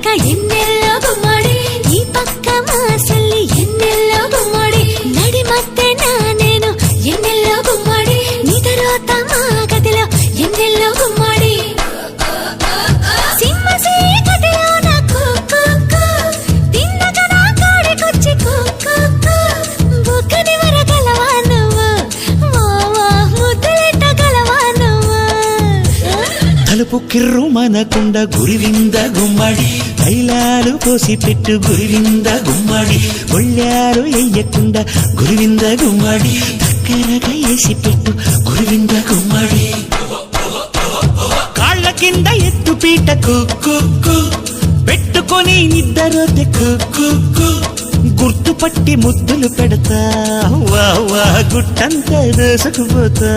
ಪಕ್ಕ ಎನ್ನೆಲ್ಲೋ ಗುಮ್ಮಡಿ ಈ ಪಕ್ಕ ಮಾಸಲ್ಲಿ ಎನ್ನೆಲ್ಲೋ ಗುಮ್ಮಡಿ ನಡಿ ಮತ್ತೆ ನಾನೇನು ಎನ್ನೆಲ್ಲೋ ಗುಮ್ಮಡಿ ನಿದರೋತ ಮಾಗದಿಲೋ ಎನ್ನೆಲ್ಲೋ ಗುಮ್ಮಡಿ ಸಿಂಹಸಿ ಕಥೆಯೋನ ಕೂಕು ತಿನ್ನಗನ ಕಾಡಿ ಕೊಚ್ಚಿ ಕೂಕು ಬುಕ್ಕನಿವರ ಗಲವಾನವ ಮಾವ ಮುದ್ದಲೆಟ್ಟ ಗಲವಾನವ తలుపు కిర్రు మనకుండ గురివింద గుమ్మడి తైలాలు పోసి పెట్టు గురివింద గుమ్మడి ఒళ్ళారు ఎయ్యకుండా గురివింద గుమ్మడి దగ్గరగా వేసి పెట్టు గురివింద గుమ్మడి కాళ్ళ కింద ఎత్తు పీట కుక్కు పెట్టుకొని నిద్దరోతే కుక్కు గుర్తుపట్టి ముద్దులు పెడతా వా వా గుట్టంతా దోసుకుపోతా